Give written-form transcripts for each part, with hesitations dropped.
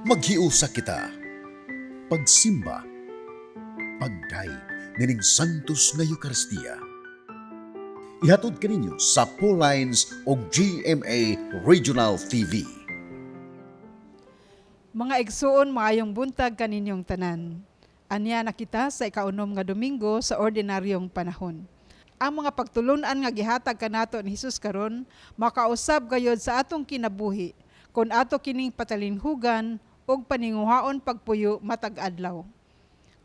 Maghiusa kita, pagsimba, pagday, nining Santos nga Eucharistia. Ihatod kaninyo sa Paul Lines o GMA Regional TV. Mga igsuon, maayong buntag kaninyong tanan. Anya na kita sa ikaunom nga Domingo sa ordinaryong panahon. Ang mga pagtulunan nga gihatag kanato ni Hesus karon makausab gayud sa atong kinabuhi kun ato kining patalinhugan og paninguhaon pagpuyo matag adlaw.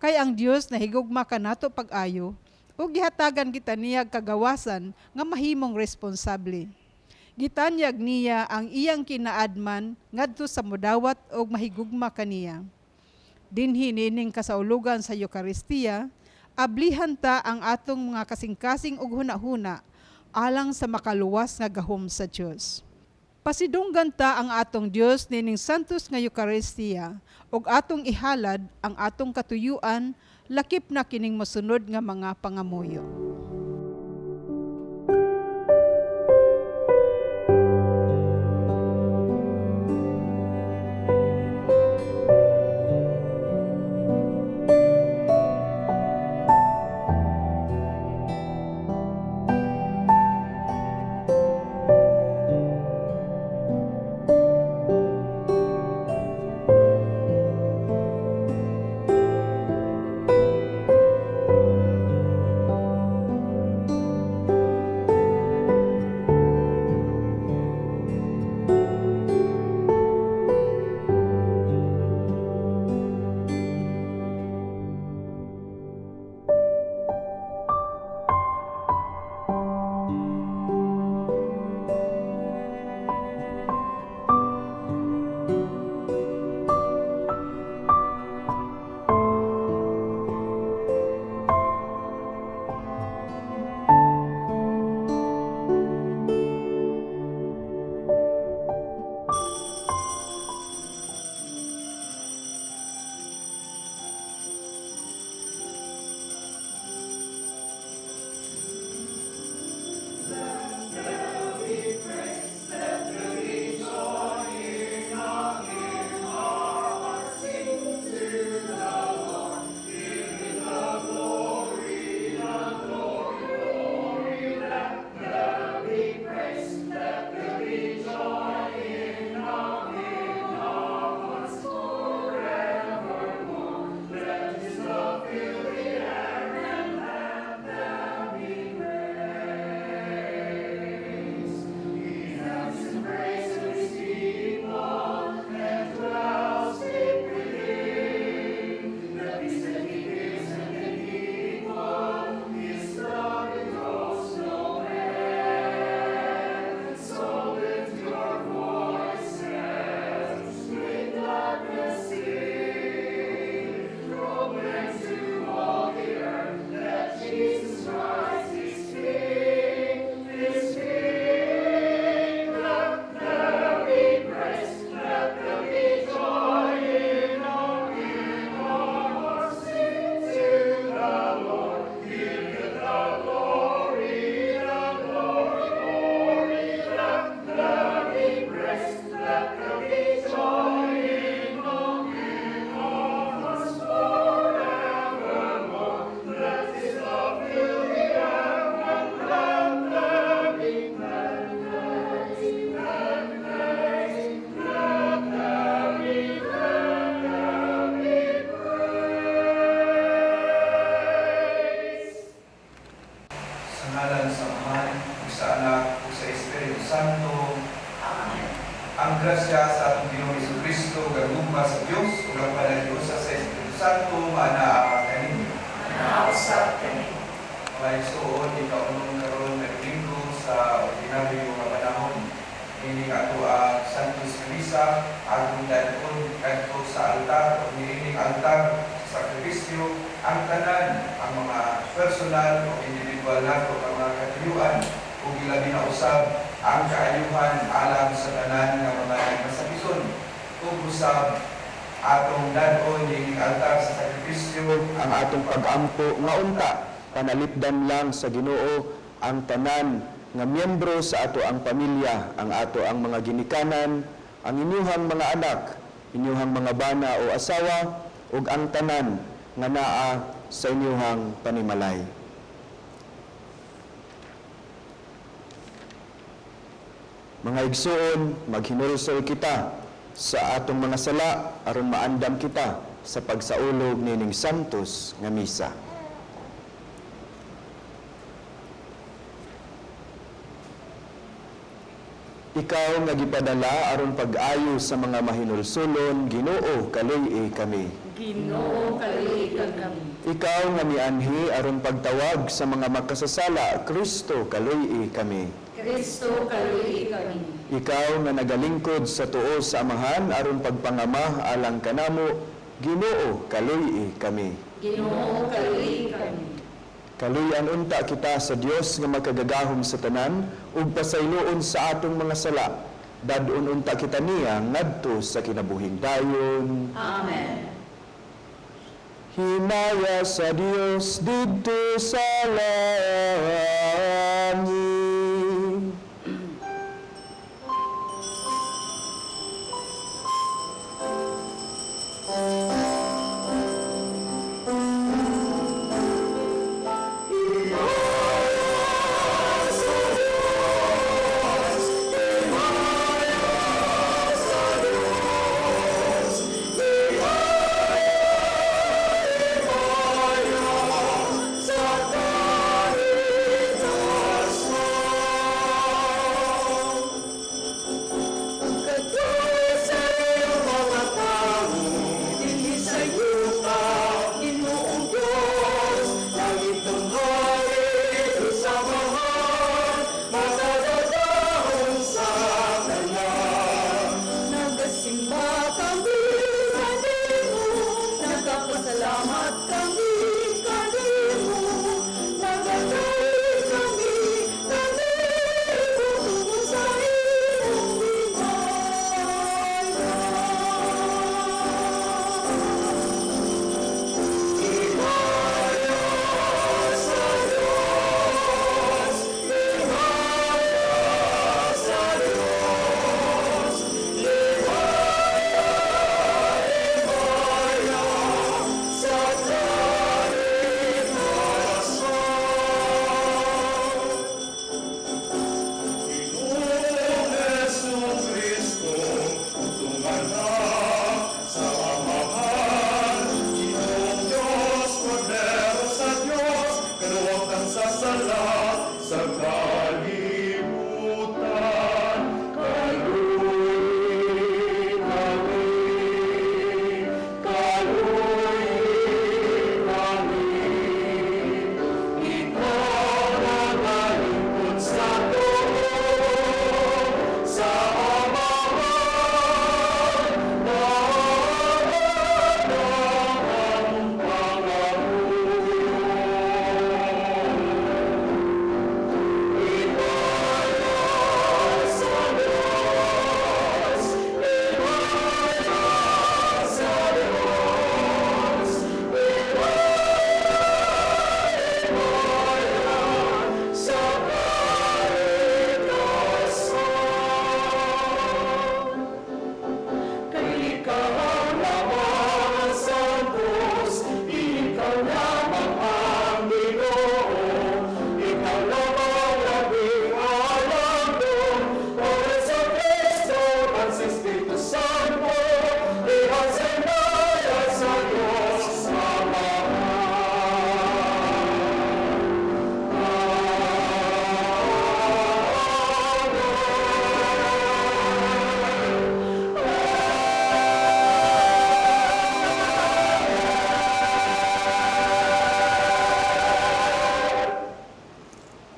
Kay ang Dios nahigugma kanato pag-ayo ug gihatagan kita niyag kagawasan nga mahimong responsable. Gitanyag niya ang iyang kinaadman ngadto sa modawat og mahigugma kaniya. Dinhi nining kasaulugan sa Eucharistia, ablihan ta ang atong mga kasing-kasing ug hunahuna alang sa makaluwas nga gahom sa Dios. Pasidunggan ta ang atong Dios nining Santos nga Eucharistia ug atong ihalad ang atong katuyuan lakip na kining mosunod nga mga pangamuyo. Ang grasya sa atong Ginoong Jesucristo, gagumba sa Dios, ug ang panaghiusa sa Espiritu Santo, maanaa kaninyo. Nausap kaninyo. Mga igsuon, ikaunong karon nga Domingo sa ordinaryo nga panahon. Ini ato ang Santos Misa, atong dayon kadto sa altar, o niining altar sa sakripisyo, ang tanan, ang mga personal o individual nato, ang mga katuyuan, ug ilabi na usab ang kaayuhan alam sa tanan nga mga nagmasakison ug usab atong dadon ning altar sa sakripisyo ang atong pag-ampo nga unta panalipdan lang sa Ginoo ang tanan nga miyembro sa ato ang pamilya, ang ato ang mga ginikanan, ang inyuhang mga anak, inyuhang mga bana o asawa, ug ang tanan nga naa sa inyuhang panimalay. Mga igsoon, maghinulsol kita sa atong mga sala aron maandam kita sa pagsaulog nining santos nga misa. Ikaw nga gipadala aron pag-ayo sa mga mahinulsulon, Ginoo, kaluy kami. Ginoo, kaluy kami. Ikaw nga mianhi aron pagtawag sa mga makasasala, Kristo, kaluy kami. Kristo, kaluy kami. Ikaw nga nagalingkod sa tuo sa amahan aron pagpangamah alang kanamo, Ginoo, kaluy kami. Ginoo, kaluy kami. Kaluyan unta kita sa Dios nga magkagagahom sa tanan ug pasayloon sa atong mga sala. Dadun unta kita niya ngadto sa kinabuhing dayon. Amen. Hinaya sa Dios didto sa langit.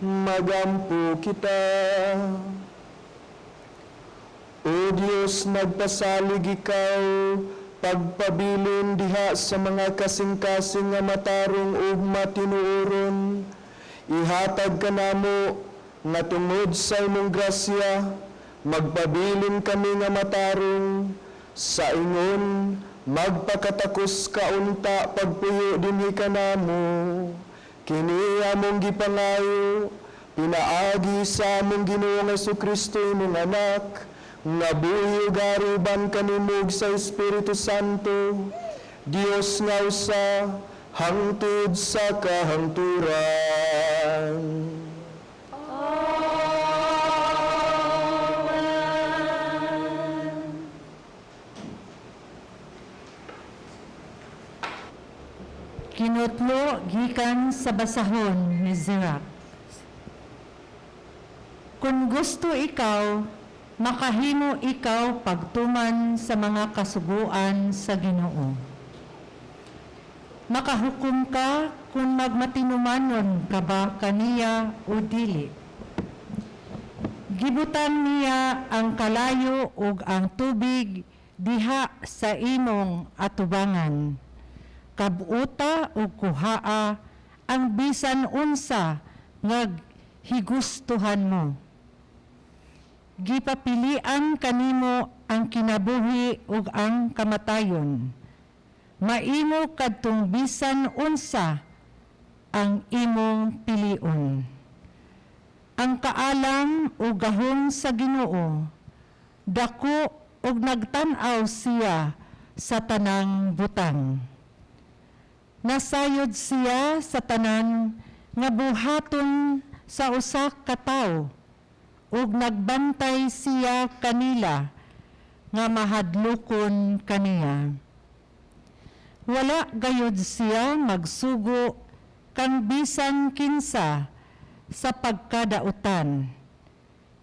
Magampo kita. O Diyos, nagpasalig ikaw, pagpabilin diha sa mga kasing-kasing nga matarong ug matinuoron. Ihatag ka namo nga tungod sa imong grasya, magpabilin kami nga matarong, sa ingon magpakatakos kaunta pagpuyo dinhi kanamo. Kini among gipangayo, pinaagi sa among Ginoong Jesucristo imong anak, nga buhi ug gariban kanimog sa Espiritu Santo, Dios nga usa, hangtod sa kahangturan. Kinutlo gikan sa basahon ni Sirach. Kung gusto ikaw, makahimo ikaw pagtuman sa mga kasuguan sa Ginoo. Makahukom ka kung magmatinumanon ka ba kaniya o dili. Gibutan niya ang kalayo ug ang tubig diha sa imong atubangan. Kabuota o kuhaa ang bisan unsa nga higustuhan mo. Gipapilian kanimo ang kinabuhi ug ang kamatayon. Maimo kadtong bisan unsa ang imong pilion. Ang kaalam o gahom sa Ginoo, dako ug nagtan-aw siya sa tanang butang. Nasayod siya sa tanan nga buhaton sa usa ka tawo ug nagbantay siya kanila nga mahadlokon kaniya. Wala gayud siya magsugo kang bisan kinsa sa pagkadautan.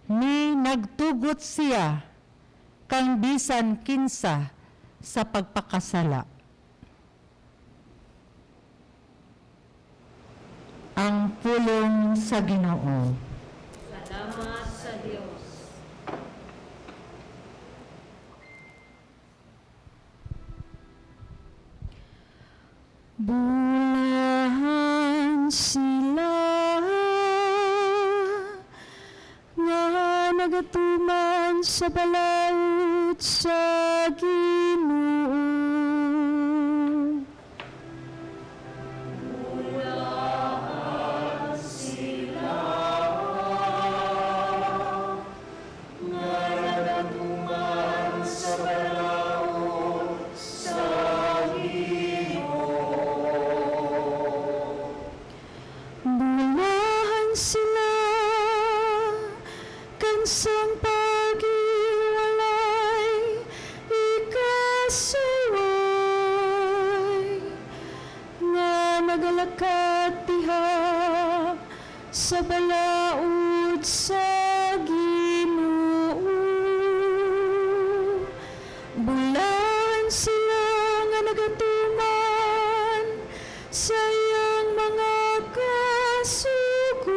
Ni nagtugot siya kang bisan kinsa sa pagpakasala. Ang pulong sa Ginoo. Salamat sa Diyos. Bulahan sila nga nagatuman sa balawt sa Ginoo. Bulahan sila kansang pag-iwalay ikasuway nga nagalakad diha sa balaod sa Ginoo. Bulahan sila nga nagatuman sa iyang mga kasuguan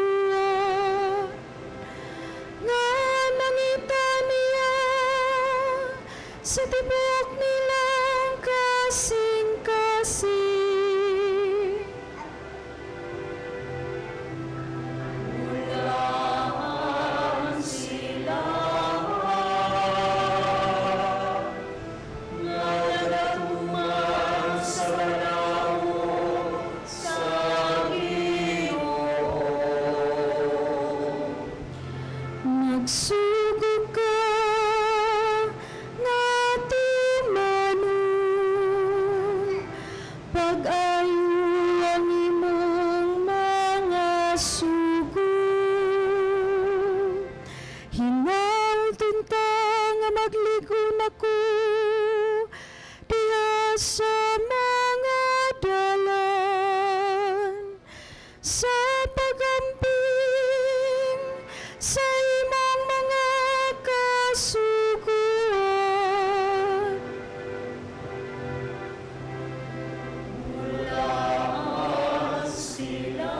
nga nangita niya sa tibok nilang kasing-kasing. Bulahan sila nga nagatuman sa balaod sa nagsugod ka nga timanon, pag-ayo ang imong mga sugod. Hinalton ta nga magligon ako diha sa mga dalan, sa pagamping sa imong mga kasuguan. Bulahan sila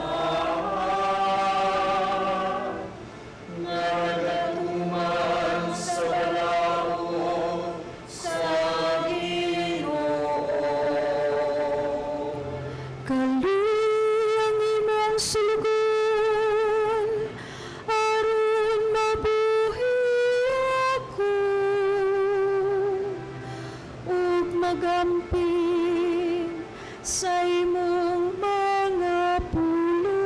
nga nagatuman sa balaod sa Ginoo. Kali ang imong sulugon aron mabuhi ako ug magamping sa imong mga pulong.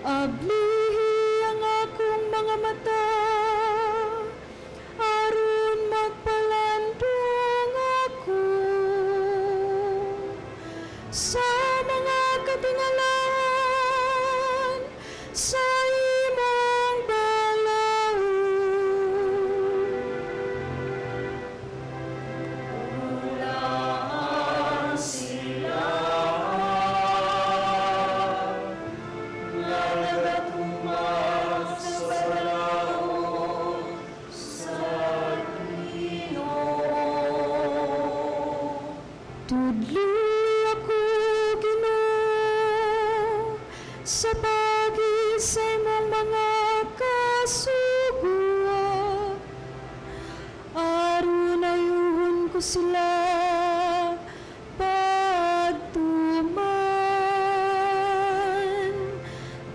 Ablihi ang akong mga mata Gitudloy ako, Ginoo, sa pag-isay mong mga kasuguan. Aron ayuhon ko sila pagtuman.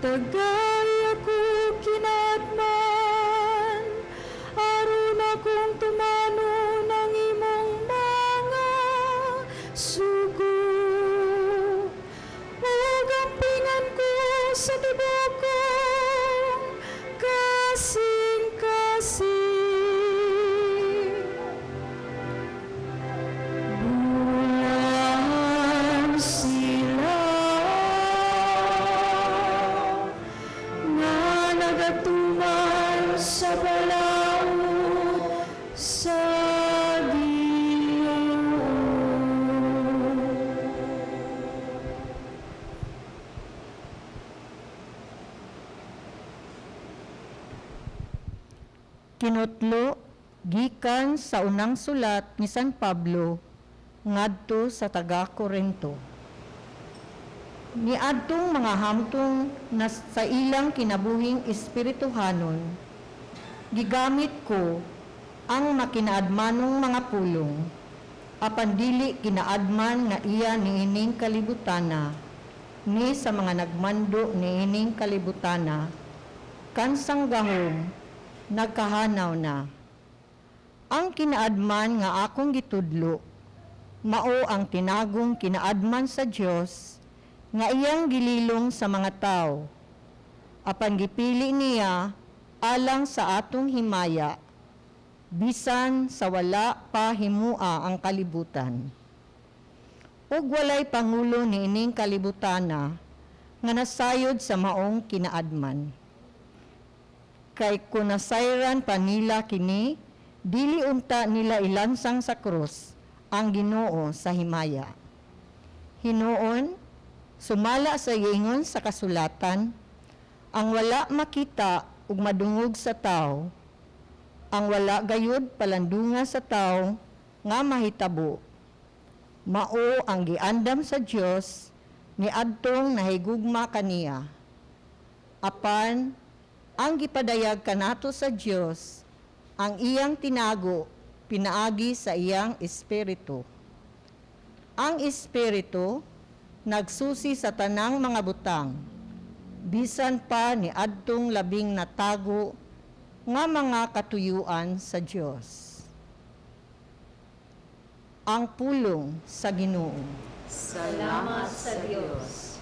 Tagay ako kinatman, aron akong tumano ng imong mga sugo. Ugampingan ko sa tibok kong kasing-kasing. Bulan sila nga nagatuman sa balaod sa Ginoo. Kinutlo gikan sa unang sulat ni San Pablo ngadto sa taga-Korinto. Niadtong mga hamtong na sa ilang kinabuhing espirituhanon, gigamit ko ang makinaadmanong mga pulong, apan dili kinaadman nga iya niining kalibutana, ni sa mga nagmando niining kalibutana, kansang gahom, nagkahanaw na. Ang kinaadman nga akong gitudlo, mao ang tinagong kinaadman sa Dios nga iyang gililong sa mga tao. Apan gipili niya alang sa atong himaya, bisan sa wala pa himua ang kalibutan. Ug walay pangulo niining kalibutana nga nasayod sa maong kinaadman. Kay kung nasayran pa nila kini, dili unta nila ilansang sa krus ang Ginoo sa himaya. Hinuon, sumala sa ingon sa kasulatan, ang wala makita ug madungog sa tao, ang wala gayud palandunga sa tao nga mahitabo, mao ang giandam sa Dios ni adtong nahigugma kaniya. Apan ang gipadayag kanato sa Dios, ang iyang tinago, pinaagi sa iyang Espiritu. Ang Espiritu, nagsusi sa tanang mga butang, bisan pa ni adtong labing natago nga mga katuyuan sa Dios. Ang pulong sa Ginoo. Salamat sa Diyos.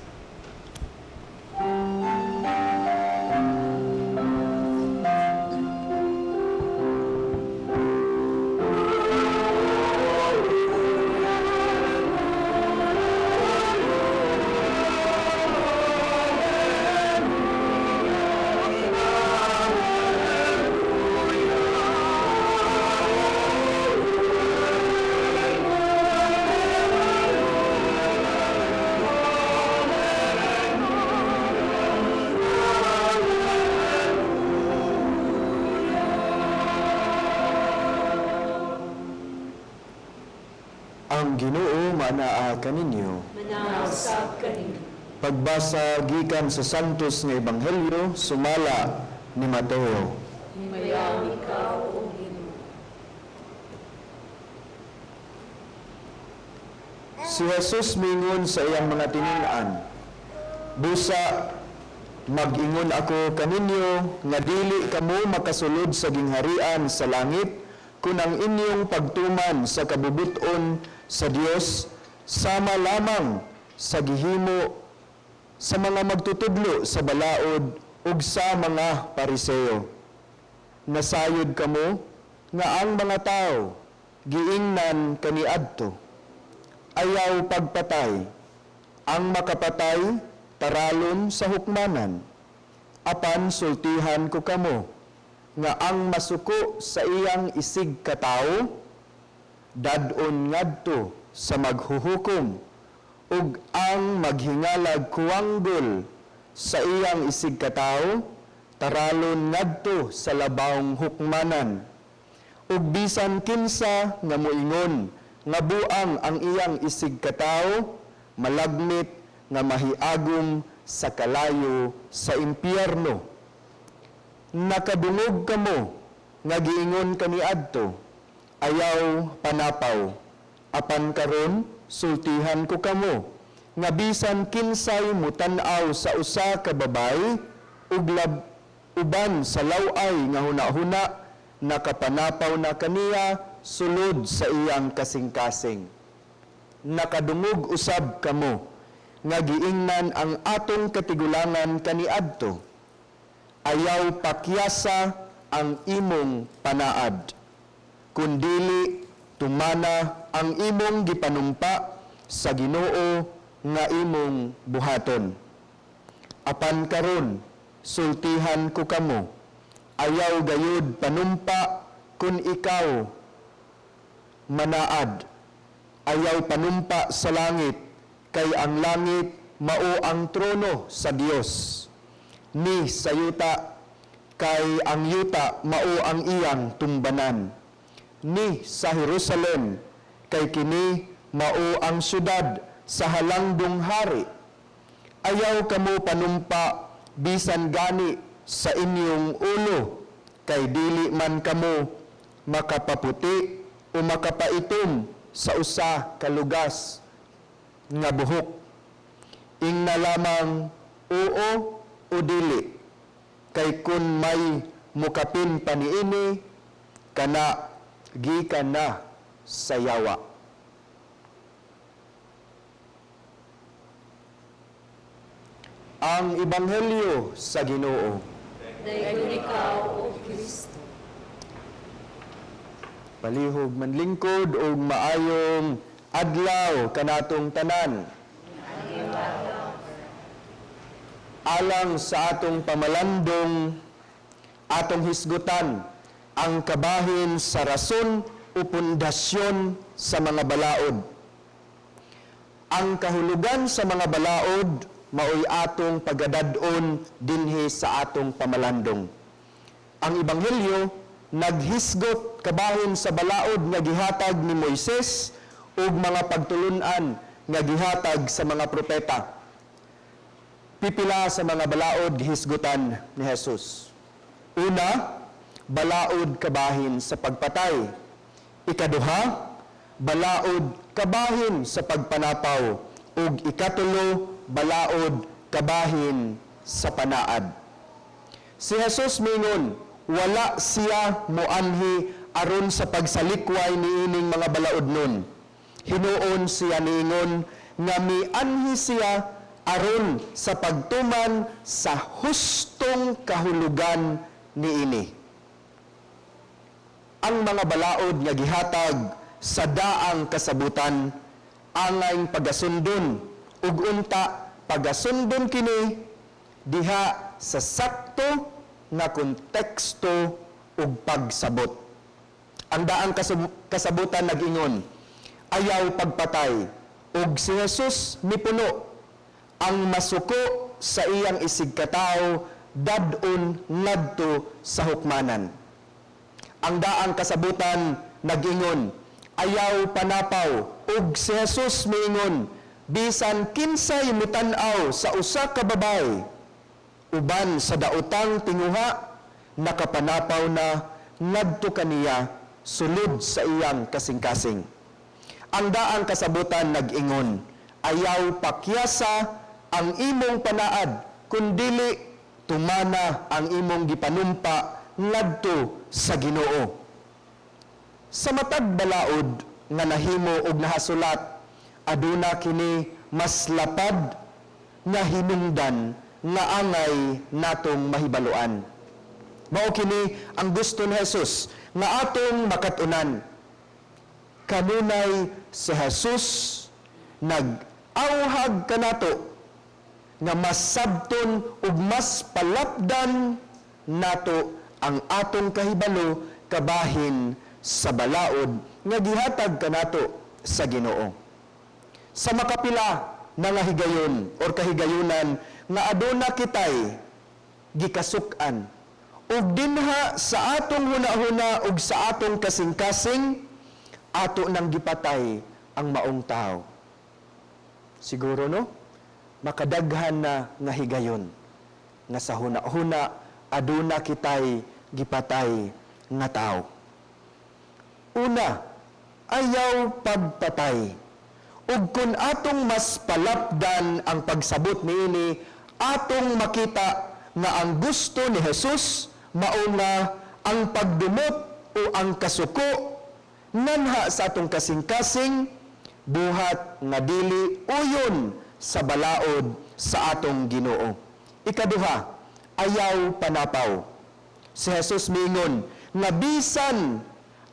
Ang Ginoo manaa kaninyo. Manausap kaninyo. Pagbasa gikan sa Santos nga Ebanghelyo sumala ni Mateo. Himayang ikaw, O Ginoo. Si Jesus mingon sa iyang mga tinunan, busa, mag-ingon ako kaninyo nga dili kamo makasulod sa gingharian sa langit kung ang inyong pagtuman sa kabubuton sa Dios sama lamang sa gihimo sa mga magtutudlo sa balaod ug sa mga pariseo. Nasayod kamo nga ang mga tao giingnan kaniadto. Ayaw pagpatay, ang makapatay taralon sa hukmanan. Apan sultihan ko kamo nga ang masuko sa iyang isig katao dadon ngadto sa maghuhukom ug ang maghingalag kuwanggol sa iyang isig katao taralon ngadto sa labawng hukmanan ug bisan kinsa nga moingon nga buang ang iyang isig katao, malagmit nga mahiagom sa kalayo sa impyerno. Nakadungog kamo nga giingon kaniadto, ayaw panapaw. Apan karon sultihan ko kamo nga bisan kinsay mutan-aw sa usa ka babay ug uban sa laway nga hunahuna nakapanapaw na kaniya sulod sa iyang kasing-kasing. Nakadungog usab kamo nga giingnan ang atong katigulangan kaniadto. Ayaw pakyasa ang imong panaad, kundili tumana ang imong gipanumpa sa Ginoo nga imong buhaton. Apan karon sultihan ko kamo, ayaw gayud panumpa kun ikaw manaad. Ayaw panumpa sa langit, kay ang langit mao ang trono sa Dios. Ni sa yuta, kay ang yuta mao ang iyang tumbanan. Ni sa Jerusalem, kay kini mao ang syudad sa halangdong hari. Ayaw kamo panumpa bisan gani sa inyong ulo, kay dili man kamo makapaputi o makapaitom sa usa ka lugas nga buhok. Ingna lamang oo o dili, kay kun may mukapin paniini, kana gikan na sa yawa. Ang Ebanghelyo sa Ginoo. Dayon ikaw, O Kristo. Palihog manlingkod og maayong adlaw kanatong tanan. Alang sa atong pamalandong, atong hisgutan ang kabahin sa rason o pundasyon sa mga balaod. Ang kahulugan sa mga balaod maoy atong pagadadon dinhi sa atong pamalandong. Ang Ebanghelyo naghisgot kabahin sa balaod nga gihatag ni Moises ug mga pagtulunan nga gihatag sa mga propeta. Pipila sa mga balaod gihisgutan ni Jesus. Una, balaod kabahin sa pagpatay. Ikaduha, balaod kabahin sa pagpanapaw. Ug ikatulo, balaod kabahin sa panaad. Si Jesus mingon, wala siya moanhi aron sa pagsalikway niining mga balaod nun. Hinuon siya niingon nga mianhi siya aron sa pagtuman sa hustong kahulugan niini. Ang mga balaod nga gihatag sa daang kasabutan angay pagasundon ug unta pagasundon kini diha sa sakto nga konteksto ug pagsabot. Ang daang kasabutan nag-ingon, ayaw pagpatay, ug si Jesus mipuno ang masuko sa iyang isig katao dadon ngadto sa hukmanan. Ang daang kasabutan nag-ingon, ayaw panapaw, ug si Jesus miingon, bisan kinsay mutan-aw sa usa ka babay, uban sa daotang tinguha, nakapanapaw na ngadto kaniya sulod sa iyang kasing-kasing. Ang daang kasabutan nag-ingon, ayaw pakyasa ang imong panaad, kundili tumana ang imong gipanumpa ngadto sa Ginoo. Sa matag balaod nga nahimo og nahasulat, aduna kini mas lapad nga hinungdan nga angay natong mahibaluan. Mao kini ang gusto ni Jesus nga atong makatunan. Kanunay si Jesus nag-awhag kanato nga mas sabton ug mas palapdan nato ang atong kahibalo kabahin sa balaod nga gihatag kanato sa Ginoo. Sa makapila na nga higayon or kahigayunan nga aduna kitay gikasuk-an ug dinha sa atong hunahuna ug sa atong kasing-kasing ato nang gipatay ang maong tao. Siguro no, makadaghan na nga higayon nga sa huna-huna aduna kitay gipatay nga tao. Una, ayaw pagpatay. Ug kun atong mas palapdan ang pagsabot niini, atong makita nga ang gusto ni Jesus mao nga ang pagdumot o ang kasuko nanha sa atong kasing-kasing buhat nga dili uyon sa balaod sa atong Ginoo. Ikaduha, ayaw panapaw. Si Jesus mingon nga bisan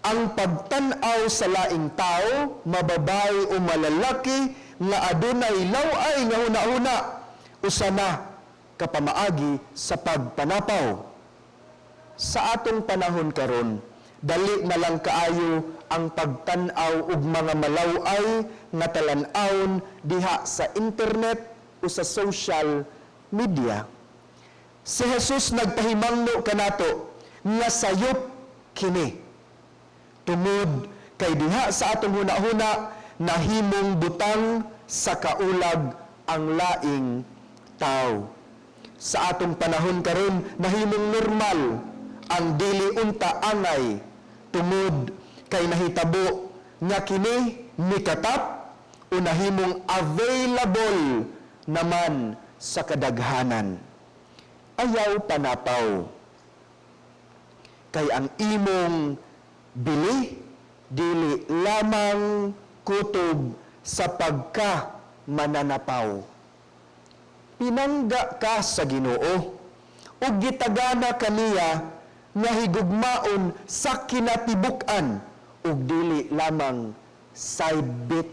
ang pagtan-aw sa laing tao, mababay o malalaki, nga adunay laway nga huna-huna, usana kapamaagi sa pagpanapaw. Sa atong panahon karon, dali na lang kaayo ang pagtan-aw ug mga malaway nga talan-awon diha sa internet o sa social media. Si Jesus nagpahimangno kanato nga sayop kini. Tungod kay diha sa atong huna-huna nahimong butang sa kaulag ang laing tao. Sa atong panahon karon nahimong normal ang dili unta angay tungod kay nahitabo nga kini mikatap o nahimong available naman sa kadaghanan. Ayaw panapaw kay ang imong bili, dili lamang kutob sa pagka mananapaw. Pinangga ka sa Ginoo, ug gitagana kaniya nga higugmaon sa kinatibuk-an, ug dili lamang side bit.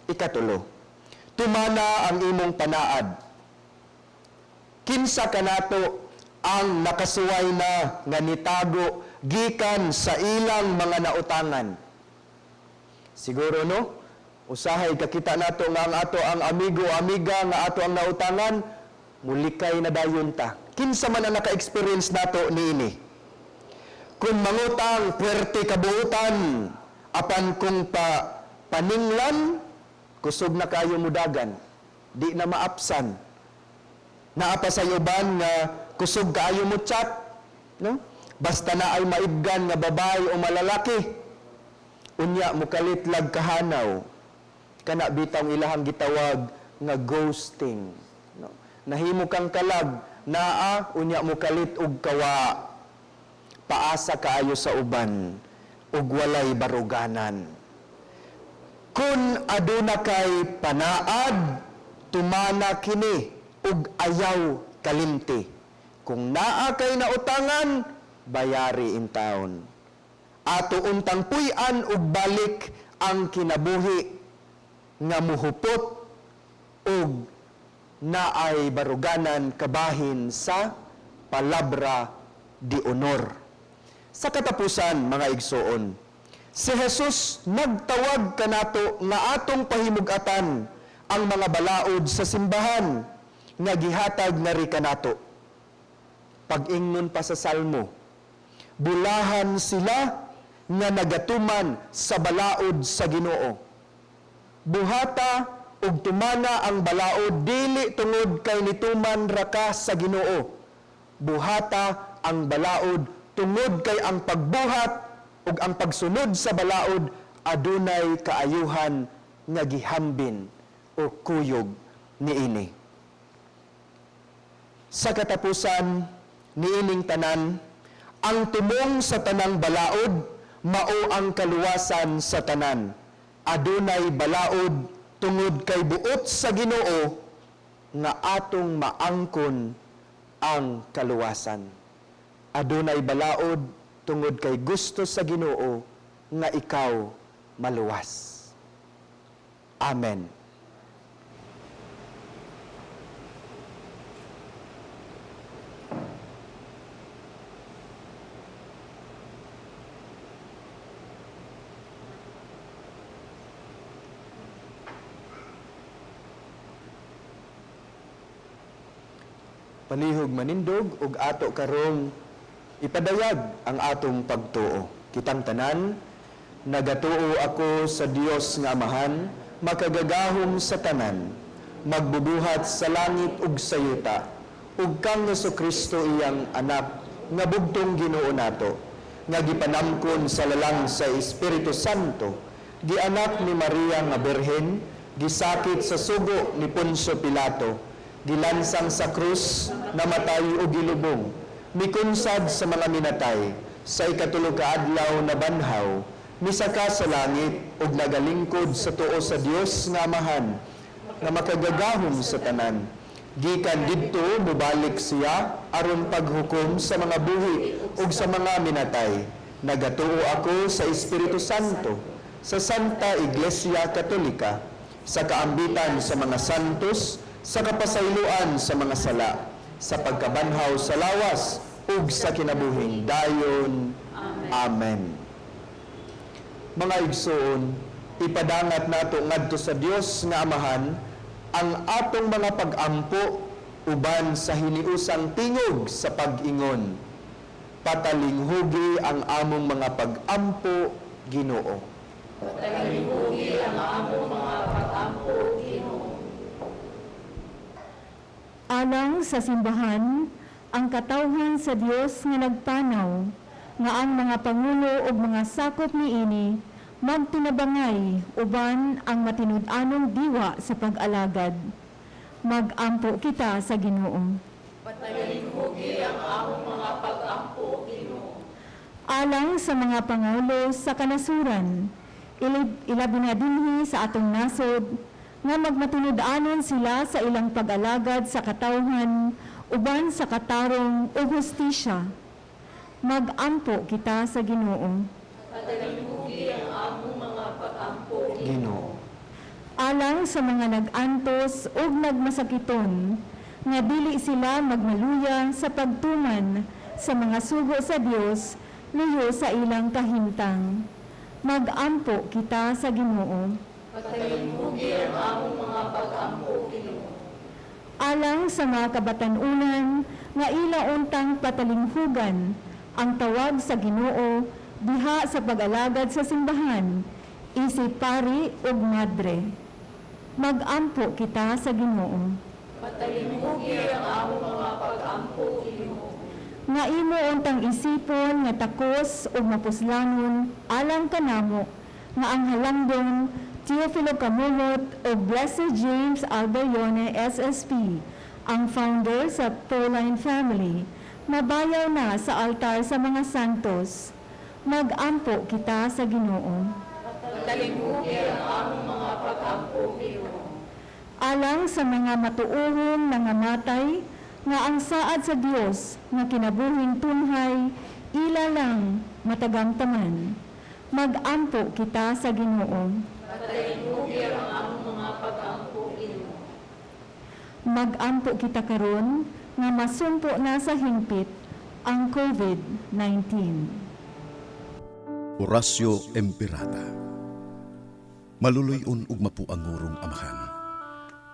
Ikatulo, tumana ang imong panaad. Kinsa kanato ang nakasuway na nga nitago gikan sa ilang mga nautangan. Siguro no, usahay kakita nato nga ang amigo amiga nga ato ang nautangan, mulikay na dayon ta. Kinsa man ang naka-experience nato niini. Kung mangutang puwerte kabuutan, apan kung paninglan, kusog na kayo mudagan, di na maapsan. Naapa sa uban nga kusog kaayo mo chat, no? Basta na ay maibgan nga babae o malalaki, unya mukalit lag kahanaw, kana bitang ilahang gitawag nga ghosting. No? Nahimo kang kalag, naa, unya mukalit og kawa, paasa kaayo sa uban, ug walay baruganan. Kun aduna kay panaad, tumana kini, ug ayaw kalimti. Kung naa kay nautangan, bayari in taon. Ato untang puy-an ug balik ang kinabuhi nga muhupot ug naay baruganan kabahin sa palabra di honor. Sa katapusan, mga igsoon, si Jesus nagtawag kanato nga atong pahimug-atan ang mga balaod sa simbahan nga gihatag na ri kanato. Pag-ingnon pa sa salmo, bulahan sila nga nagatuman sa balaod sa Ginoo. Buhata ug tumana ang balaod dili tungod kay nituman ra ka sa Ginoo. Buhata ang balaod tungod kay ang pagbuhat ug ang pagsunod sa balaod adunay kaayuhan nga gihambin o kuyog niini. Sa katapusan niining tanan, ang tumong sa tanang balaod, mao ang kaluwasan sa tanan. Adunay balaod tungod kay buot sa Ginoo nga atong maangkon ang kaluwasan. Adunay balaod tungod kay gusto sa Ginoo nga ikaw maluwas. Amen. Palihog manindog ug ato karong ipadayag ang atong pagtuo. Kitang tanan Nagatuo ako sa Dios nga Amahan, makagagahom sa tanan, magbubuhat sa langit ug sa yuta, ug kang Jesucristo iyang anak, nga bugtong Ginoo nato, nga gipanamkon sa lalang sa Espiritu Santo, gianak ni Maria nga Birhen, gisakit sa sugo ni Poncio Pilato, gilansang sa krus, namatay ug gilubong, mikunsad sa mga minatay, sa ikatulog ka adlaw na banhaw, misaka sa langit ug nagalingkod sa tuo sa Dios nga Amahan, nga makagagahom sa tanan. Gikan didto mubalik siya aron paghukom sa mga buhi ug sa mga minatay. Nagatuo ako sa Espiritu Santo, sa Santa Iglesia Katolika, sa kaambitan sa mga santos, sa kapasayloan sa mga sala, sa pagkabanhaw sa lawas ug sa kinabuhing dayon. Amen. Mga igsoon, ipadangat nato ngadto sa Dios nga Amahan ang atong mga pag-ampo uban sa hiniusang tingog sa pag-ingon. Patalinghugi ang among mga pag-ampo, Ginoo. Patalinghugi ang among mga pag-ampo, Ginoo. Alang sa simbahan, ang katawhan sa Dios nga nagpanaw, nga ang mga pangulo ug mga sakop niini magtinabangay uban ang matinud-anong diwa sa pag-alagad. Mag-ampo kita sa Ginoo. Patalinghugi ang among mga pag-ampo, Ginoo. Alang sa mga pangulo sa kanasuran, ilabi na dinhi sa atong nasod, nga magmatinud-anon sila sa ilang pag-alagad sa katawhan uban sa katarong o hustisya. Mag-ampo kita sa Ginoo. Patalinghugi ang among mga pag-ampo, Ginoo. Alang sa mga nag-antos o nagmasakiton, nga dili sila magmaluya sa pagtuman sa mga sugo sa Dios, luyo sa ilang kahimtang. Mag-ampo kita sa Ginoo. Patalinghugi ang among mga pag-ampo, Ginoo. Alang sa mga kabatanunan, nga ila untang patalinghugan, ang tawag sa Ginoo, diha sa pag-alagad sa simbahan, isip pari ug madre. Mag-ampo kita sa Ginoo. Patalinghugi ang among mga pag-ampo, Ginoo. Nga imo untang isipon nga takos ug mapuslanon alang kanamo nga ang halangdon Teofilo Camulot o Blessed James Albayone SSP, ang founder sa Pauline Family, mabayaw na sa altar sa mga santos. Mag-ampo kita sa Ginoo. Patalinghugi ang among mga pag-ampo, Ginoo. Alang sa mga matuohon nga namatay, nga ang saad sa Dios nga kinabuhing tunhay, ila lang matagang taman. Mag-ampo kita sa Ginoo. Patalinghugi ang among mga pag-ampo, Ginoo. Mag-ampo kita karon nga masumpo na sa hingpit ang COVID-19. Orasyo Emperata. Maluluyon ug mapuangurong Amahan.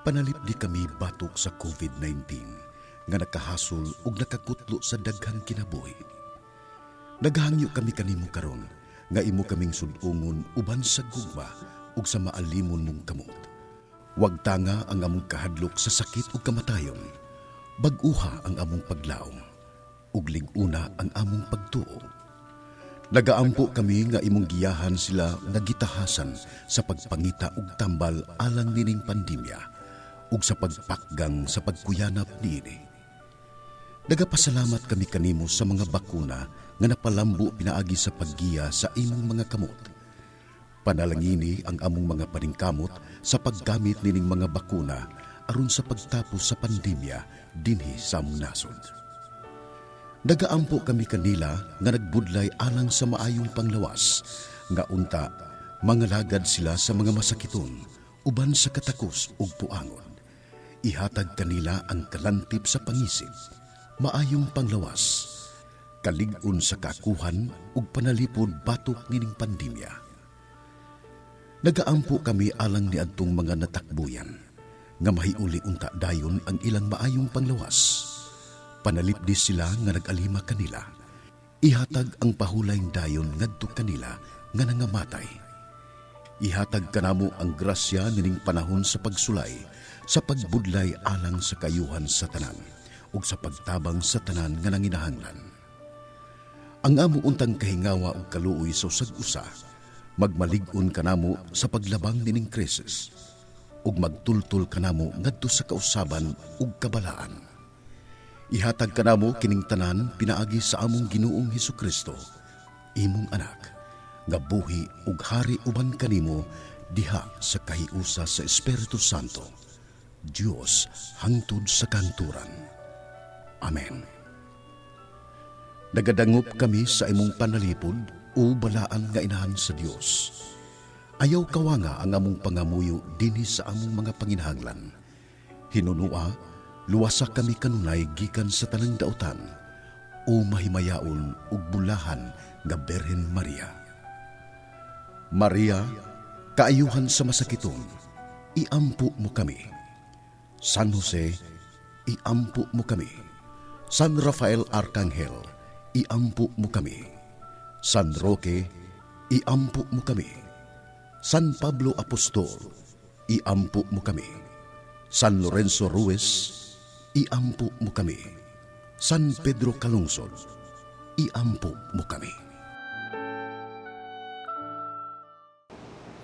Panalip di kami batok sa COVID-19 nga nakahasol ug nakakutlo sa daghang kinabuhi. Naghangyo kami kanimo karon nga imo kaming sud-ungon uban sa gugma ug sa maalimon mong kamot. Wag tanga ang among kahadlok sa sakit ug kamatayon. Bag-uha ang among paglaom ug lig-una ang among pagtuo. Nagaampo kami nga imong giyahan sila nga gitahasan sa pagpangita ug tambal alang nining pandemya ug sa pagpakgang sa pagkuyanap niini. Nagapasalamat kami kanimo sa mga bakuna nga napalambo pinaagi sa paggiya sa imong mga kamot. Panalangini ang among mga paningkamot sa paggamit nining mga bakuna aron sa pagtapos sa pandemya dinhi sa among nasod. Nagaampo kami kanila nga nagbudlay alang sa maayong panglawas, nga unta mangalagad sila sa mga masakiton uban sa katakos ug puangon. Ihatag kanila ang kalantip sa pangisip, maayong panglawas, kalig-on sa kakuhan ug panalipod batok nining pandemya. Nagaampo kami alang niadtong mga natakbuyan, nga mahiuli unta dayon ang ilang maayong panglawas. Panalipdis sila nga nag-alima kanila. Ihatag ang pahulayng dayon ngadto kanila nga nangamatay. Ihatag kanamo ang grasya nining panahon sa pagsulay, sa pagbudlay alang sa kayuhan sa tanan, ug sa pagtabang sa tanan nga nanginahanglan. Ang amo untang kahingawa ug kaluoy sa usag-usa, magmalig-on kanamo sa paglabang nining krisis, ug magtultol kanamo ngadto sa kausaban ug kabalaan. Ihatag kanamo kining tanan pinaagi sa among Ginoong Hesukristo, imong anak, nga buhi ug hari uban kanimo diha sa kahiusa sa Espiritu Santo, Dios hangtod sa kanturan. Amen. Nagadangop kami sa imong panalipod o balaan nga inahan sa Dios. Ayaw kawanga ang among pangamuyo dinhi sa among mga panginahanglan. Hinunua, luwasa kami kanunay gikan sa tanang dautan, o mahimayaon ug bulahan nga Berhen Maria. Maria, kaayuhan sa masakiton, iampo mo kami. San Jose, iampo mo kami. San Rafael Arcangel, iampo mo kami. San Roque, iampo mo kami. San Pablo Apostol, iampo mo kami. San Lorenzo Ruiz, iampo mo kami. San Pedro Calungsod, iampo mo kami.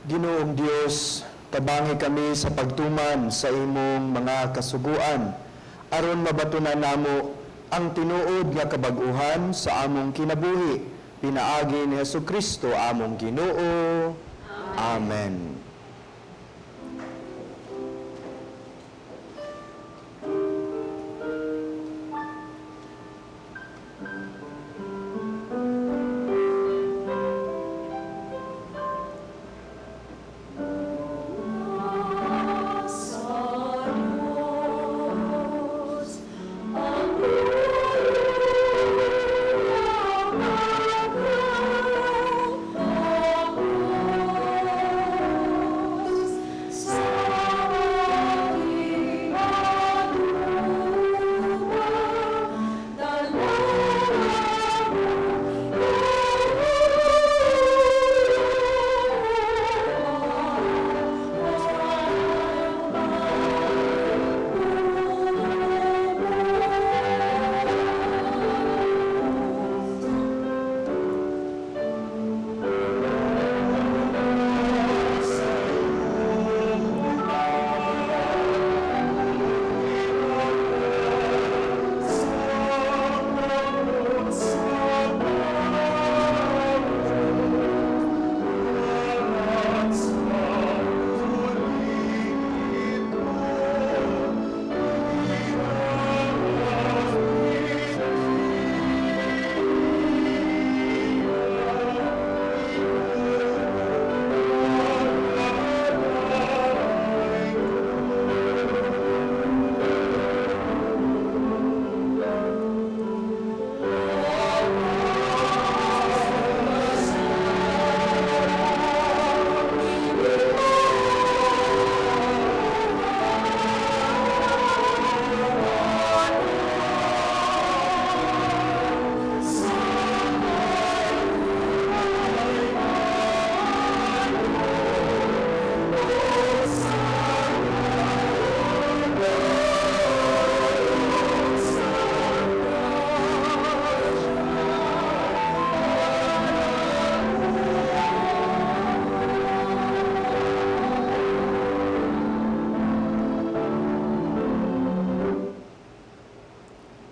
Ginoong Dios, tabangi kami sa pagtuman sa imong mga kasuguan, aron mabatunan namo ang tinuod nga kabag-uhan sa among kinabuhi. Pinaagi ni Hesukristo among Ginoo. Amen.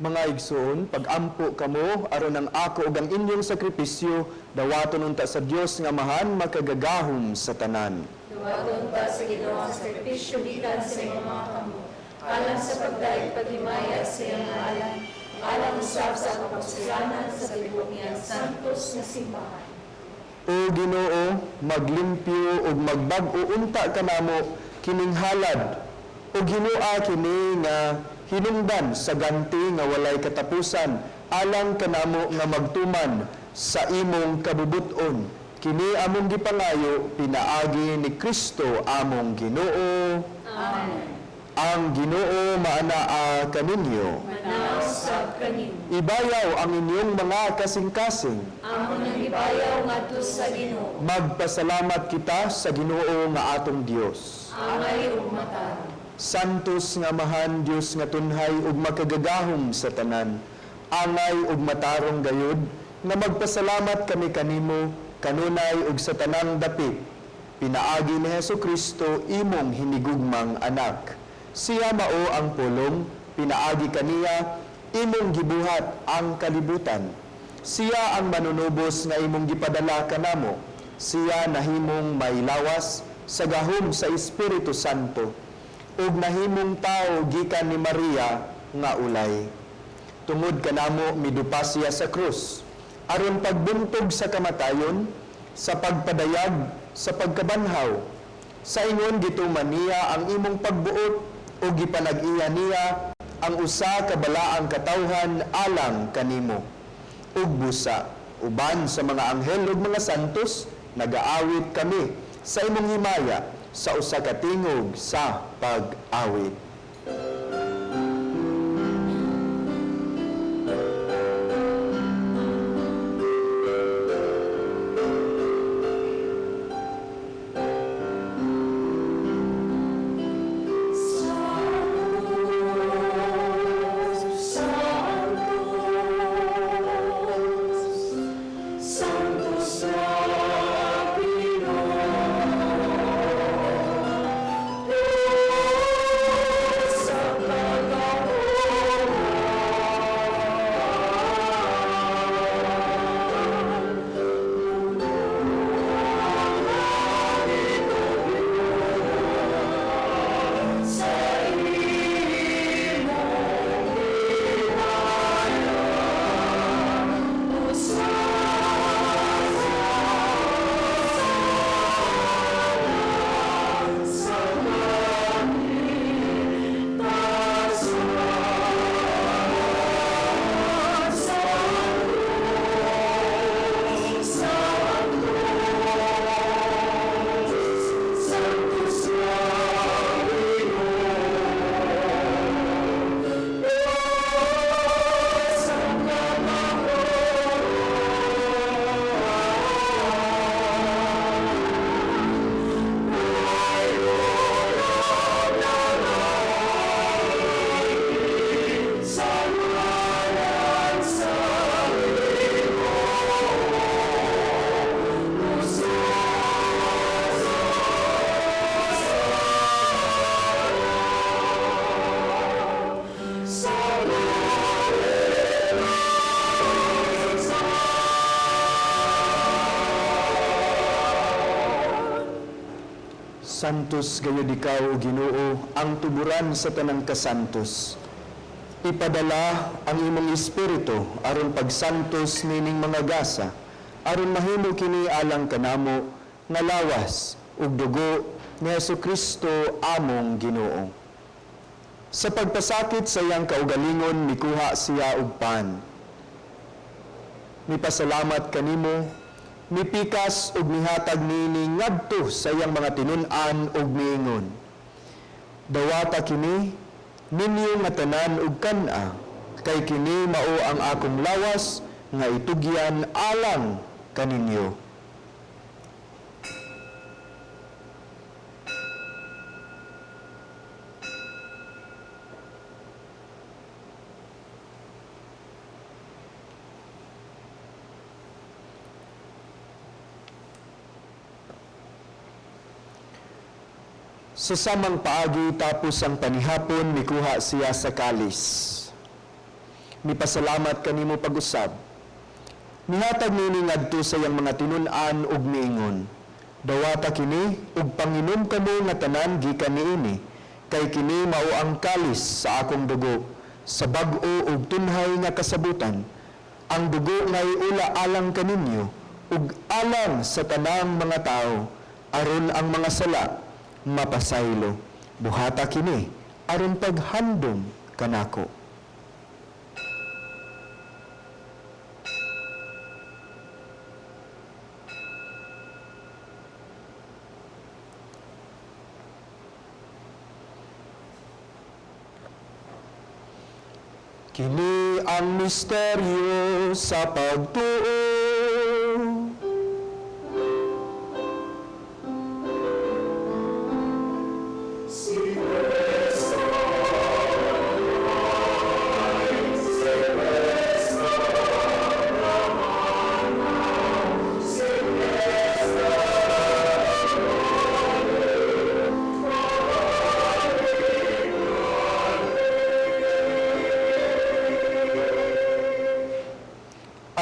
Mga igsoon, pag-ampo kamo aron ang ako ug ang inyong sakripisyo dawaton unta sa Dios nga mahan makagagahom sa tanan. Dumaton ta sa Ginoo ang sakripisyo gikan sa imong mga kamot, alang sa pagdaig paghimaya sa iyang ngalan, alang usab sa kapagsusanan sa libugniyang santos nga simbahan. O Ginoo, maglimpyo ug magbag-o unta kanamo kining halad ug hinua kini nga hinungdan sa ganti nga walay katapusan alang kanamo nga magtuman sa imong kabubuton. Kini among gipangayo pinaagi ni Kristo among Ginoo. Amen. Ang Ginoo maanaa kaninyo. Manaw sab kanin. Ibayaw ang inyong mga kasing-kasing. Amo nang ibayaw ngadto sa Ginoo. Magpasalamat kita sa Ginoo nga atong Dios. Angay ug matarong. Santos nga Amahan Dios nga tunhay ug makagagahom sa tanan. Angay ug matarong gayud nga magpasalamat kami kanimo kanunay ug sa tanang dapit. Pinaagi ni Hesukristo imong hinigugmang anak. Siya mao ang pulong, pinaagi kaniya, imong gibuhat ang kalibutan. Siya ang manunubos nga imong gipadala kanamo. Siya nahimong mailawas sa gahom sa Espiritu Santo, ug nahimong tao gikan ni Maria nga ulay. Tungod kanamo midupa siya sa krus, aron pagbuntog sa kamatayon, sa pagpadayag, sa pagkabanhaw. Sa ingon gituman niya ang imong pagbuot, o gipanag-iya niya ang usa ka balaang katawhan alang kanimo. Ug busa uban sa mga anghel ug mga santos nagaawit kami sa imong himaya sa usa ka tingog sa pag-awit. Santos gayud ikaw, Ginoo, ang tuburan sa tanang kasantos. Ipadala ang imong espiritu aron pagsantos nining mga gasa, aron mahimo kini alang kanamo nga lawas ug dugo ni Hesukristo among Ginoo. Sa pagpasakit sa iyang kaugalingon mikuha siya og pan. Mipasalamat kanimo, mipikas ug mihatag nini ngadto sa iyang mga tinun-an ug miingon. Dawata kini ninyo nga tanan ug kan-a, kay kini mao ang akong lawas nga itugyan alang kaninyo. Sa samang paagi tapos ang panihapon, mikuha siya sa kalis. Mipasalamat kanimo pag-usab. Mihatag nini ngadto sa iyang mga tinun-an ug miingon. Dawata kini ug panginom kamo nga tanan gikan niini, kay kini mao ang kalis sa akong dugo, sa bag-o ug tunhay nga kasabutan. Ang dugo ngay ula alang kaninyo ug alang sa tanang mga tao, aron ang mga sala mapasaylo. Buhata kini aron paghandom kanako. Kini ang misteryo sa pagtuo.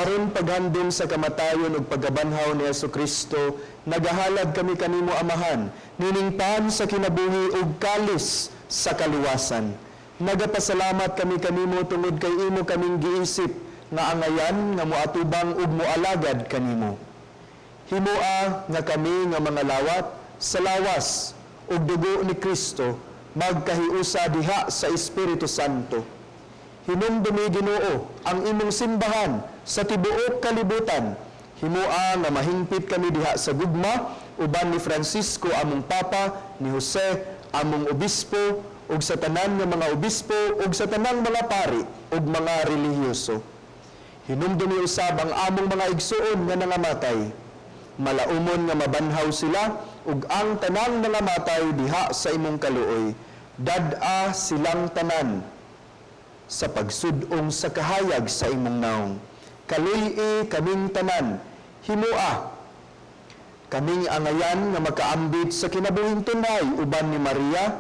Aron paghandom sa kamatayon ug pagkabanhaw ni Jesucristo, nagahalad kami kanimo Amahan, niningpan sa kinabuhi ug kalis sa kaluwasan. Nagapasalamat kami kanimo tungod kay imo kaming giisip nga angayan nga moatubang ug moalagad kanimo. Himoa nga kami nga mga lawat sa lawas ug dugo ni Kristo magkahiusa diha sa Espiritu Santo. Hinumdumi Ginoo ang imong simbahan sa tibuok kalibutan. Himoa nga mahingpit kami diha sa gugma uban ni Francisco among Papa, ni Jose among obispo ug sa tanan nga mga obispo ug sa tanang mga pari ug mga relihiyoso. Hinumdumi usab ang among mga igsuon nga nangamatay. Malaumon nga mabanhaw sila ug ang tanang nangamatay diha sa imong kaluoy. Dad-a silang tanan sa pagsudong sa kahayag sa imong naong. Kaluy-i kaming tanan, himoa kaming angayan nga makaambit sa kinabuhing tunay uban ni Maria,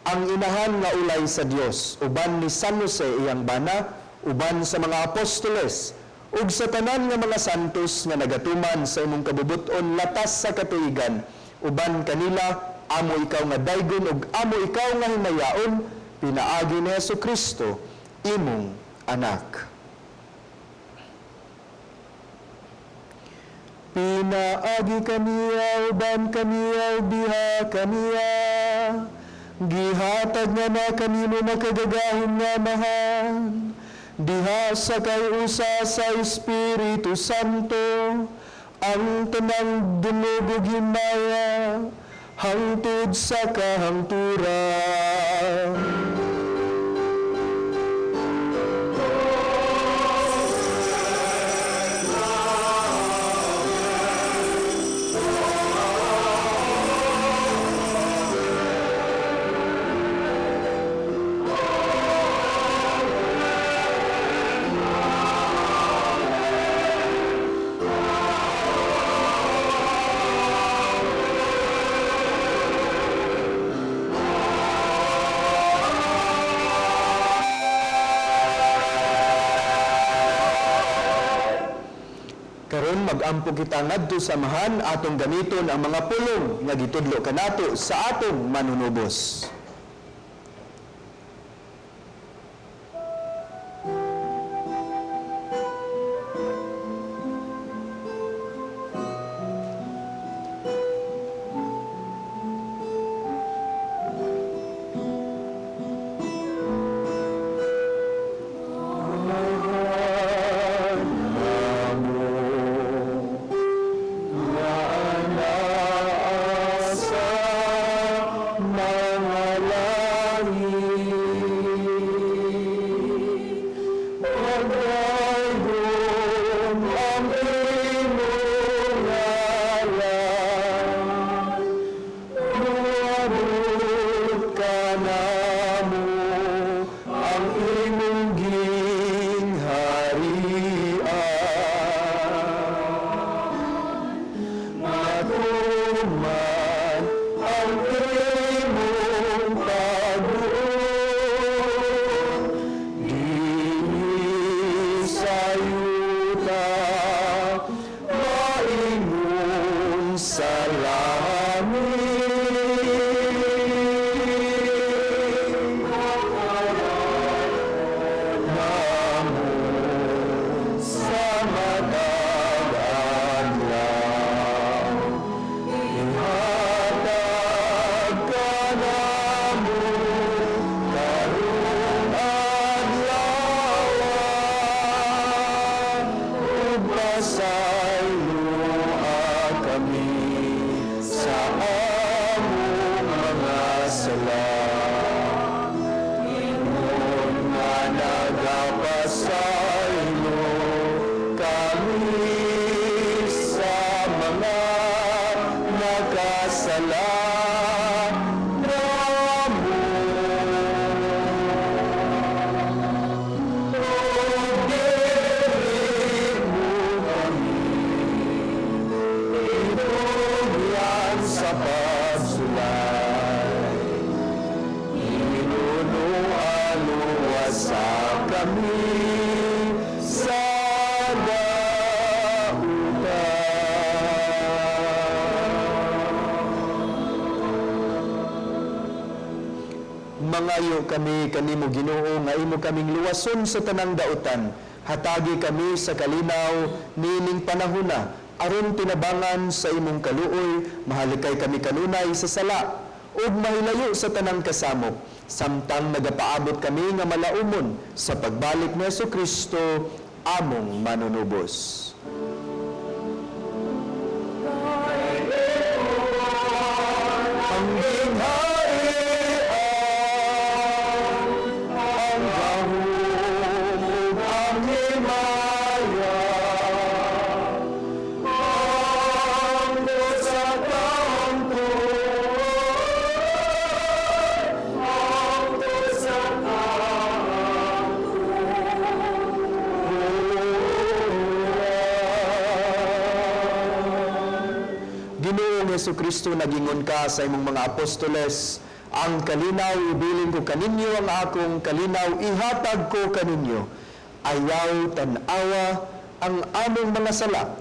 ang inahan nga ulay sa Dios, uban ni San Jose iyang bana, uban sa mga apostoles, ug sa tanan nga mga santos nga nagatuman sa imong kabubuton latas sa katuigan, uban kanila amo ikaw nga daygon ug amo ikaw nga himayaon, pinaagi ni Jesucristo, imong anak. Pinaagi kaniya, uban kaniya, biha kaniya, gihatag nga na kanino makagagahon nga mahan, diha sa kayusa sa Espiritu Santo, ang tanang dumugog himaya, hangtod sa kahangturan. Karon mag-ampo kita ngadto sa Amahan atong gamiton ang mga pulong nga gitudlo kanato sa atong manunubos. Sa among mga sala, ingon nga sala ramo. Ibugyan sa pagsulay, inunualuwas sa kami sa mangayo kami kanimo Ginoo nga imo kaming luwason sa tanang dautan, hatagi kami sa kalinaw nining panahona aron tinabangan sa imong kaluoy, mahalikay kami kanunay sa sala ug mahilayo sa tanang kasamok, samtang nagapaabot kami nga malaumon sa pagbalik ni Jesucristo among manunubos. Ang Ginoong Jesucristo, nagingon ka sa imong mga apostoles, ang kalinaw ibilin ko kaninyo, ang akong kalinaw ihatag ko kaninyo. Ayaw tanawa ang among mga sala,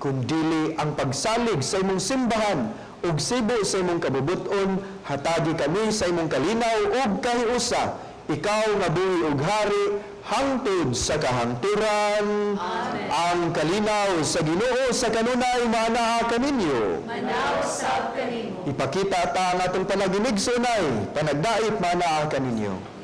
kundili ang pagsalig sa imong simbahan ug sibo sa imong kabubuton, hatagi kami sa imong kalinaw ug kahiusa, ikaw nga buhi ug hari hangtod sa kahangturan. Amen. Ang kalinaw sa Ginoo sa kanunay maanaa kaninyo. Manaw sab kanimo. Ipakita ta ang atong panaginig sunay, panagdait maanaa kaninyo.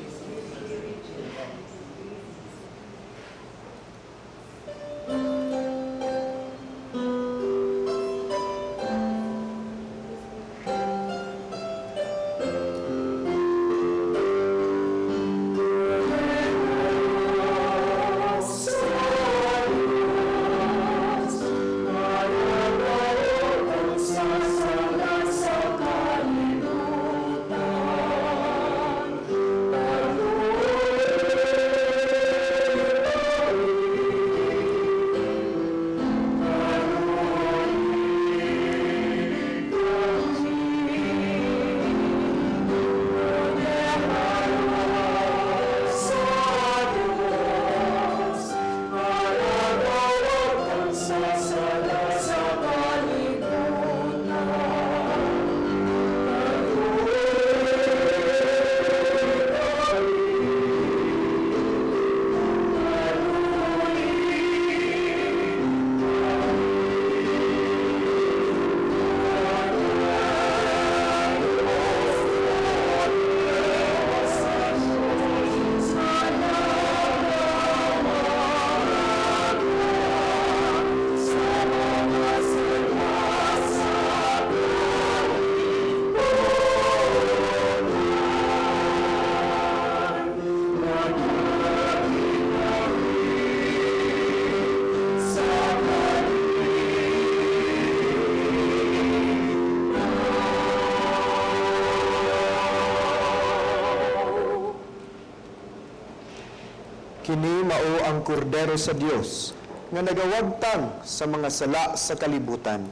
Kini mao ang kordero sa Dios nga nagawagtang sa mga sala sa kalibutan.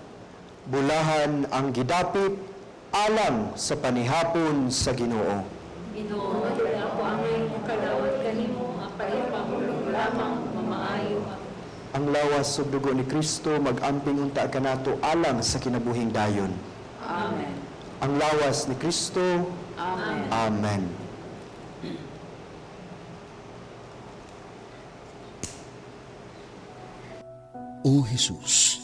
Bulahan ang gidapit alang sa panihapon sa Ginoo. Ginoo, ako ang iyong kalawat kanimo, apay pamulong lamang mamaayo ako. Ang lawas ug dugo ni Kristo mag-amping unta kanato alang sa kinabuhing dayon. Amen. Ang lawas ni Kristo. Amen. Amen. O Jesus,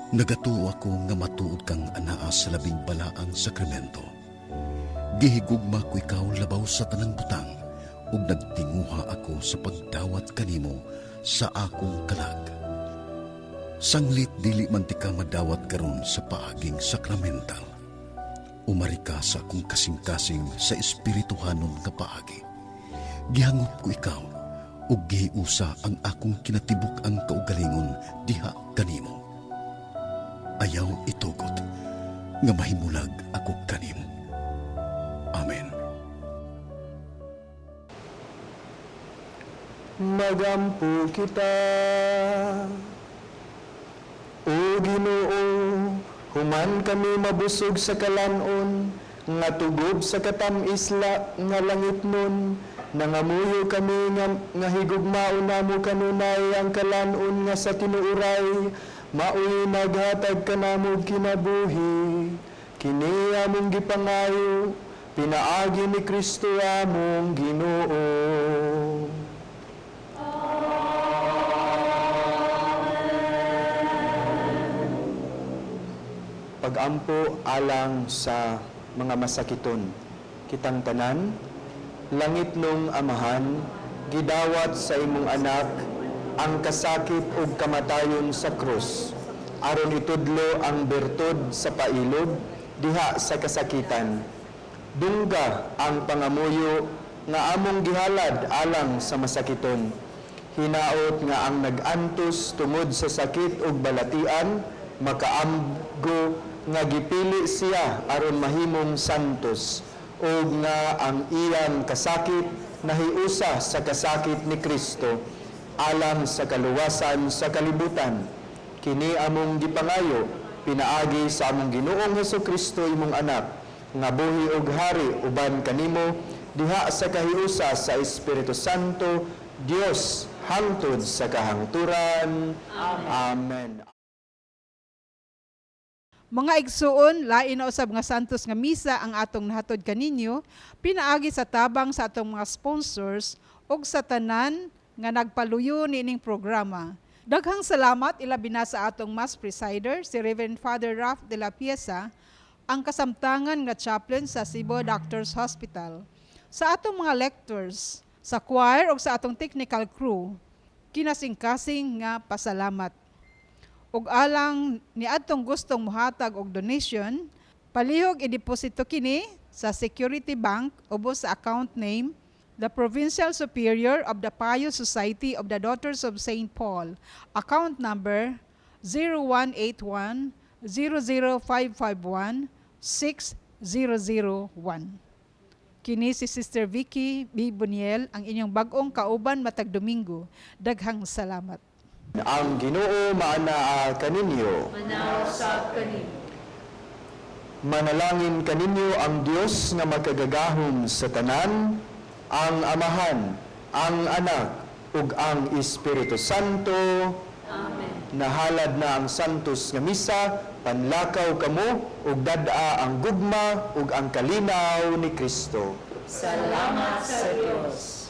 nagatuo ako nga matuod kang anaa sa labing balaang sakramento. Gihigugma ko ikaw labaw sa tanang butang, ug nagtinguha ako sa pagdawat kanimo sa akong kalag. Sanglit dili man ti ka madawat karon sa paaging sakramental. Umari ka sa akong kasing-kasing sa espirituhanon nga paagi. Gihangop ko ikaw, ug gihiusa ang akong kinatibuk ang kaugalingon diha kanimo. Ayaw itugot, nga mahimulag ako kanimo. Amen. Magampo kita, O Ginoo, human kami mabusog sa kalanon, nga tugob sa katam-isla nga langit nun, nangamuyo kami nga higugmao namo kanunay ang kalanon nga sa tinuuray, maoy naghatag kanamo kinabuhi, kini among gipangayo, pinaagi ni Kristo among Ginoo. Pagampo alang sa mga masakiton. Kitang tanan, langit nung amahan, gidawat sa imong anak, ang kasakit ug kamatayon sa krus. Aron itudlo ang bertud sa pailog, diha sa kasakitan. Dungga ang pangamuyo nga among gihalad alang sa masakiton. Hinaot nga ang nag-antos tungod sa sakit ug balatian, makaamgo nga gipili siya aron mahimong santos, ug nga ang iyang kasakit nahiusa sa kasakit ni Kristo alang sa kaluwasan sa kalibutan. Kini among gipangayo, pinaagi sa among Ginoong Hesukristo imong anak, nga buhi ug hari uban kanimo diha sa kahiusa sa Espiritu Santo, Dios hangtod sa kahangturan. Amen. Mga igsuon, lain na usab nga santos nga misa ang atong nahatod kaninyo, pinaagi sa tabang sa atong mga sponsors ug sa tanan nga nagpaluyo niining programa. Daghang salamat ilabi na sa atong Mass Presider, si Reverend Father Ralph de la Piesa, ang kasamtangan nga chaplain sa Cebu Doctors Hospital. Sa atong mga lectors, sa choir ug sa atong technical crew, kinasing-kasing nga pasalamat. Ug alang ni adtong gustong mohatag og donation, palihog i-deposito kini sa Security Bank ubos sa account name the Provincial Superior of the Pious Society of the Daughters of St. Paul, account number 0181-00551-6001. Kini si Sister Vicky B. Buniel, ang inyong bagong kauban matag Domingo. Daghang salamat. Ang Ginoo maanaa kaninyo. Manaw sa kanin. Manalangin kaninyo ang Dios nga magkagagahom sa tanan, ang Amahan, ang Anak, ug ang Espiritu Santo. Amen. Nahalad na ang santos nga misa, panlakaw kamo, ug dad-a ang gugma, ug ang kalinaw ni Kristo. Salamat sa Diyos.